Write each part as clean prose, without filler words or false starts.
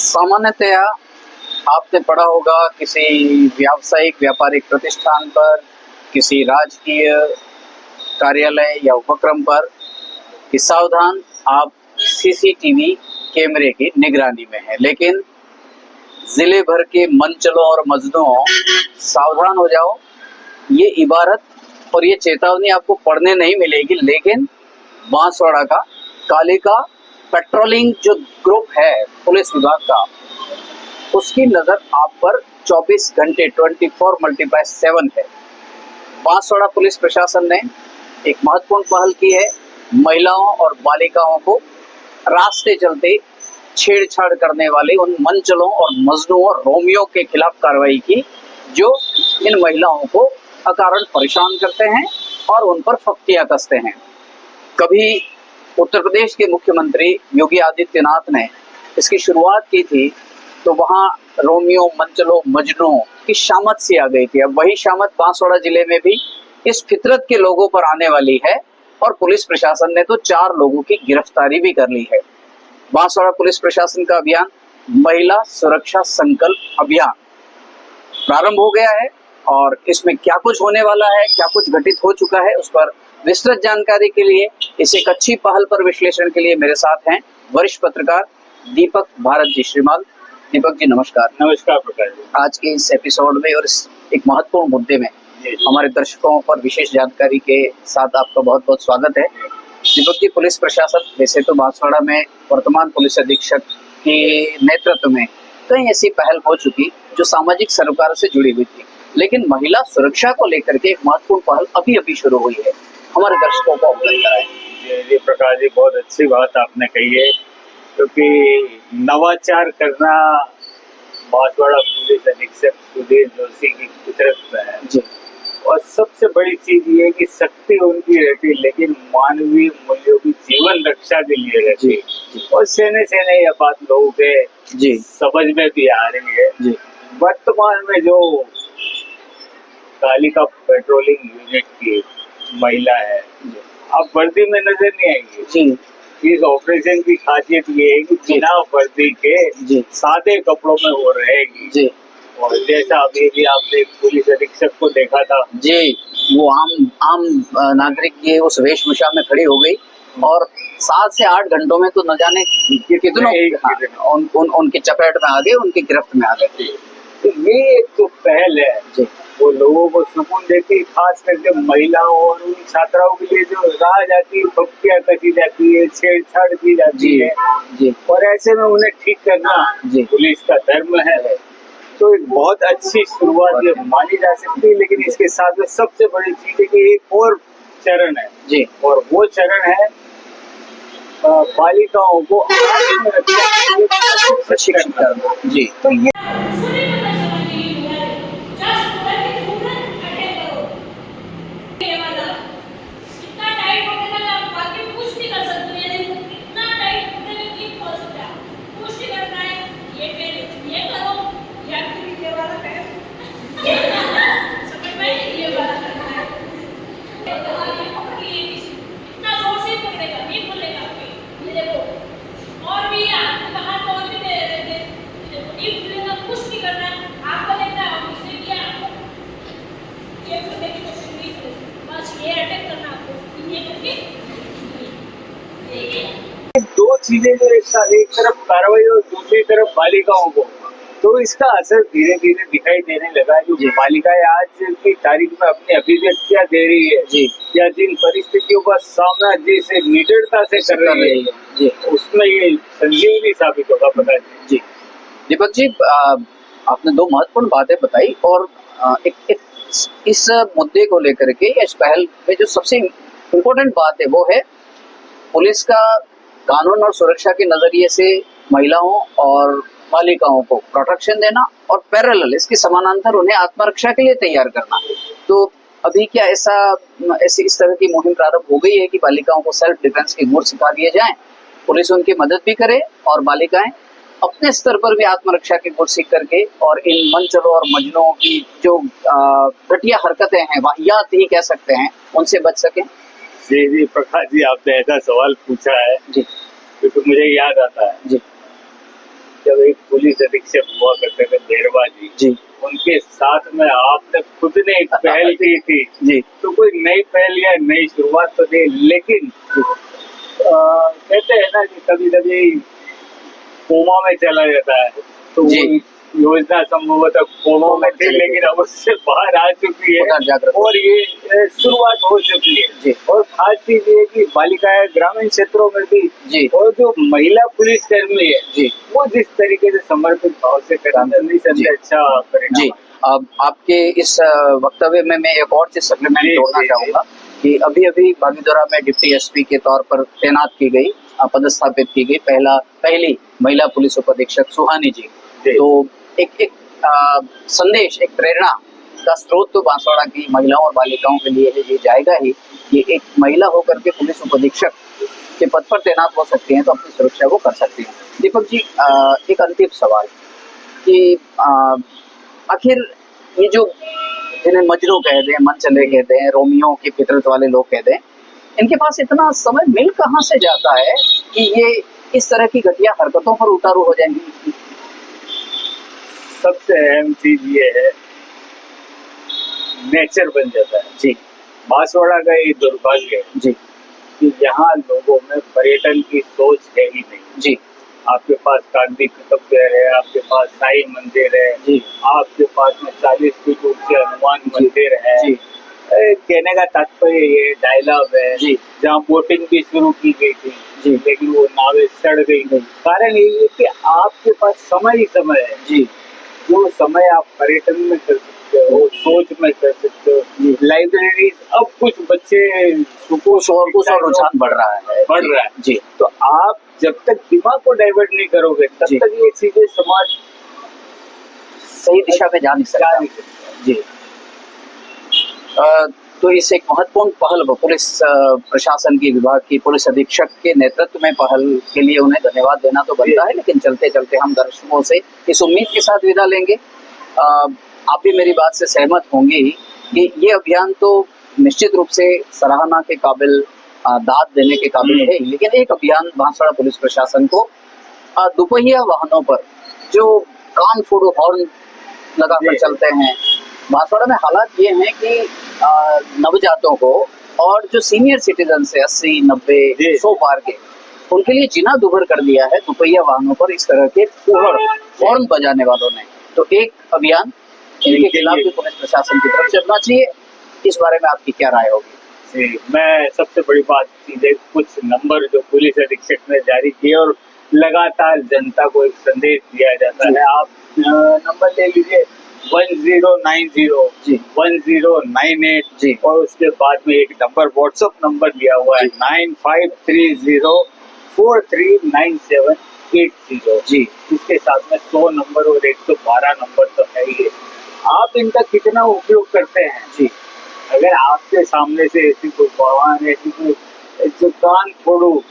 सामान्यतया आपने पढ़ा होगा किसी व्यावसायिक व्यापारिक प्रतिष्ठान पर, किसी राजकीय कार्यालय या उपक्रम पर कि सावधान, आप सीसीटीवी कैमरे की निगरानी में हैं। लेकिन जिले भर के मनचलों और मजदूरों, सावधान हो जाओ, ये इबारत और ये चेतावनी आपको पढ़ने नहीं मिलेगी। लेकिन बांसवाड़ा का कालिका पेट्रोलिंग जो ग्रुप है पुलिस विभाग का, उसकी नज़र आप पर 24 घंटे 24/7 है। बांसवाड़ा पुलिस प्रशासन ने एक महत्वपूर्ण पहल की है। महिलाओं और बालिकाओं को रास्ते चलते छेड़छाड़ करने वाले उन मंचलों और मजनूओं और रोमियों के खिलाफ कार्रवाई की जो इन महिलाओं को अकारण परेशान करते हैं और उन पर फप्तियां कसते हैं। कभी उत्तर प्रदेश के मुख्यमंत्री योगी आदित्यनाथ ने इसकी शुरुआत की थी तो वहाँ रोमियो, मंचलों, मजनूओं की शामत सी आ गई थी। अब वही शामत बांसवाड़ा जिले में भी इस फितरत के लोगों पर आने वाली है और पुलिस प्रशासन ने तो 4 लोगों की गिरफ्तारी भी कर ली है। बांसवाड़ा पुलिस प्रशासन का अभियान महिला सुरक्षा संकल्प अभियान प्रारंभ हो गया है और इसमें क्या कुछ होने वाला है, क्या कुछ घटित हो चुका है, उस पर विस्तृत जानकारी के लिए, इस एक अच्छी पहल पर विश्लेषण के लिए मेरे साथ हैं वरिष्ठ पत्रकार दीपक भारत जी। श्रीमान दीपक जी नमस्कार। नमस्कार प्रकाश जी। आज के इस एपिसोड में और इस एक महत्वपूर्ण मुद्दे में हमारे दर्शकों पर विशेष जानकारी के साथ आपका बहुत बहुत स्वागत है। दीपक जी, पुलिस प्रशासन वैसे तो बांसवाड़ा में वर्तमान पुलिस अधीक्षक के नेतृत्व में कई ऐसी पहल हो चुकी जो सामाजिक सरोकार से जुड़ी हुई थी, लेकिन महिला सुरक्षा को लेकर के एक महत्वपूर्ण पहल अभी अभी शुरू हुई है। हमारे दर्शकों को अवगत कराएं। जी प्रकाश जी, बहुत अच्छी बात आपने कही है, क्योंकि नवाचार करना बांसवाड़ा पुलिस अधीक्षक सुधीर जोशी की फितरत में है जी। और सबसे बड़ी चीज ये है कि शक्ति उनकी रहती, लेकिन मानवीय मूल्यों की जीवन रक्षा के लिए रहती। और सेने सेने यह बात लोगों के जी समझ में भी आ रही है जी। वर्तमान में जो कालिका पेट्रोलिंग यूनिट की महिला है, अब वर्दी में नजर नहीं आएंगी जी। इस ऑपरेशन की खासियत ये है कि बिना वर्दी के सादे कपड़ों में वो रहेगी जी। और जैसा अभी भी आपने पुलिस अधीक्षक को देखा था जी, वो आम नागरिक के उस वेशभूषा में खड़ी हो गई और 7 से 8 घंटों में तो न जाने कितनों उनकी चपेट में आ गए, उनकी गिरफ्त में आ गए। तो ये एक जो पहल है जी, वो लोगों को सुकून देती है, खास करके महिलाओं और उन छात्राओं के लिए जो राह जाती है, फप्तियां कसी जाती है, छेड़छाड़ की जाती है जी। और ऐसे में उन्हें ठीक करना जी पुलिस का धर्म है। तो एक बहुत अच्छी शुरुआत ये मानी जा सकती है, लेकिन इसके साथ में सबसे बड़ी चीज है कि एक और चरण है जी, और वो चरण है बालिकाओं को प्रशिक्षित करना जी। तो ये दो चीजें जो एक तरफ कार्रवाई और दूसरी तरफ बालिकाओं को, तो इसका असर धीरे धीरे दिखाई देने लगा है। जो बालिकाएं आज की तारीख में अपनी अभिव्यक्तियां दे रही है जी, या जिन परिस्थितियों का सामना जिसे निडरता से कर रही है जी, उसमें ये संजीवनी साबित होगा। पता जी दीपक जी, आपने 2 महत्वपूर्ण बातें बताई और एक इस मुद्दे को लेकर के इस पहल में जो सबसे इम्पोर्टेंट बात है वो है पुलिस का कानून और सुरक्षा के नजरिए से महिलाओं और बालिकाओं को प्रोटेक्शन देना और पैरेलल इसके समानांतर उन्हें आत्मरक्षा के लिए तैयार करना। तो अभी क्या इस तरह की मुहिम प्रारंभ हो गई है कि बालिकाओं को सेल्फ डिफेंस के गुर सिखा दिए जाएं, पुलिस उनकी मदद भी करे और बालिकाएं अपने स्तर पर भी आत्मरक्षा के गुर सीख करके और इन मंचलों और मजनुओं की जो घटिया हरकतें हैं, वाहियात ही कह सकते हैं, उनसे बच सकें। जी प्रकाश जी, आपने ऐसा सवाल पूछा है जी, क्योंकि मुझे याद आता है जी, जब एक पुलिस अधीक्षक हुआ करते थे देरवा जी, जी उनके साथ में आपने खुद ने एक पहल की थी। जी तो कोई नई पहल या नई शुरुआत तो नहीं, लेकिन कहते हैं ना कि कभी कभी कोमा में चला जाता है, तो जी। वो योजना संभवतः कोमा में थी, लेकिन अब उससे बाहर आ चुकी है उधर जागृत और ये शुरुआत हो चुकी है। जी। और खास चीज ये कि बालिकाएं ग्रामीण क्षेत्रों में भी जी और जो महिला पुलिस कर्मी है जी वो जिस तरीके से समर्पित भाव से काम करते हैं, जी। अच्छा परिणाम जी। है। अब आपके इस वक्तव्य में मैं एक और चीज सप्लीमेंट जी, जोड़ना जी, चाहूंगा कि अभी अभी बागीदोरा में डिप्टी एसपी के तौर पर तैनात की गई, पदस्थापित की गई पहली महिला पुलिस उपाधीक्षक सुहानी जी। जी। तो एक संदेश, एक प्रेरणा का स्रोत तो बांसवाड़ा की महिलाओं और बालिकाओं के लिए है, ये जाएगा ही। ये एक महिला होकर के पुलिस उपाधीक्षक के पद पर तैनात हो सकती हैं तो अपनी सुरक्षा वो कर सकती हैं। दीपक जी, एक अंतिम सवाल कि आखिर ये जो जिन्हें मजनू कहते हैं, मनचले कहते हैं, रोमियो की फितरत वाले लोग कहते हैं, इनके पास इतना समय मिल कहाँ से जाता है कि ये इस तरह की घटिया हरकतों पर उतारू हो जाएंगी? सबसे अहम चीज ये है, नेचर बन जाता है। जी बांसवाड़ा का ये दुर्भाग्य है जी कि यहाँ लोगों में पर्यटन की सोच है ही नहीं। जी आपके पास कागदी कुतुबशहर है, आपके पास साई मंदिर है, जी आपके पास में 40 फीट ऊंचे हनुमान जी, मंदिर है। जी कहने का तात्पर्य ये डायलॉग है, जी जहाँ बोटिंग भी शुरू की गई थी जी लेकिन वो नावें सड़ गई। कारण ये है कि आपके पास समय ही समय है। जी जो समय आप पर्यटन में कर सकते हो, सोच में कर सकते हो। लाइब्रेरीज, अब कुछ बच्चे उस और रुझान बढ़ रहा है जी। तो आप जब तक दिमाग को डाइवर्ट नहीं करोगे तब जी। तक ये चीजें समाज सही दिशा में जा नहीं सकता जी। तो इस एक महत्वपूर्ण पहल पुलिस प्रशासन की विभाग की पुलिस अधीक्षक के नेतृत्व में पहल के लिए उन्हें धन्यवाद देना तो बनता है, लेकिन चलते चलते हम दर्शकों से इस उम्मीद के साथ विदा लेंगे। आप भी मेरी बात से सहमत होंगे कि ये अभियान तो निश्चित रूप से सराहना के काबिल, दाद देने के काबिल है, लेकिन एक अभियान बांसवाड़ा पुलिस प्रशासन को दुपहिया वाहनों पर जो कान फोड़ू हॉर्न लगाकर चलते हैं, बांसवाड़ा में हालात ये हैं कि नवजातों को और जो सीनियर सिटीजन है 80, 90, 100 पार के, उनके लिए जीना दुभर कर दिया है दुपहिया वाहनों पर इस तरह के हॉर्न बजाने वालों ने। तो एक अभियान इनके खिलाफ भी पुलिस प्रशासन की तरफ से होना चाहिए। इस बारे में आपकी क्या राय होगी? मैं सबसे बड़ी बात सीधे कुछ नंबर जो पुलिस अधीक्षक ने जारी किए और लगातार जनता को एक संदेश दिया जाता है। आप नंबर ले लीजिए 1090 जी 1098 जी और उसके बाद में एक नंबर व्हाट्सएप नंबर दिया हुआ है 9530439780 जी। इसके साथ में 100 नंबर और 112 नंबर तो है ही है। आप इनका कितना उपयोग करते हैं जी। अगर आपके सामने से ऐसी कोई वाहन, ऐसी कोई जो कान फोड़ू,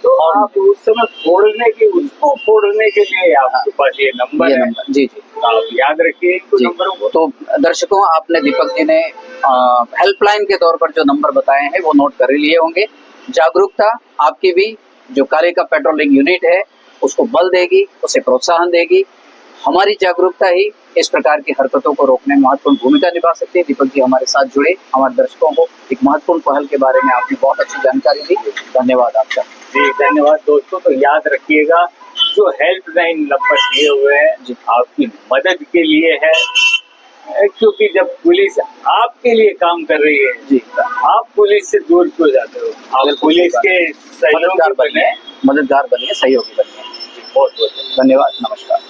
तो आप उस समय उसको फोड़ने के लिए आपके पास ये नंबर है। जी जी, आप याद रखिए नंबरों को। तो दर्शकों, आपने दीपक जी ने हेल्पलाइन के तौर पर जो नंबर बताए हैं वो नोट कर लिए होंगे। जागरूकता आपकी भी जो कार्य का पेट्रोलिंग यूनिट है उसको बल देगी, उसे प्रोत्साहन देगी। हमारी जागरूकता ही इस प्रकार की हरकतों को रोकने में महत्वपूर्ण भूमिका निभा सकती है। दीपक जी हमारे साथ जुड़े, हमारे दर्शकों को एक महत्वपूर्ण पहल के बारे में आपने बहुत अच्छी जानकारी दी। धन्यवाद आपका। जी धन्यवाद दोस्तों। तो याद रखिएगा जो हेल्पलाइन नंबर दिए हुए हैं आपकी मदद के लिए है, क्योंकि जब पुलिस आपके लिए काम कर रही है जी, तो आप पुलिस से दूर क्यों जाते हो? आप पुलिस के मददगार बनिए, सहयोगी बनिए। बहुत बहुत धन्यवाद, नमस्कार।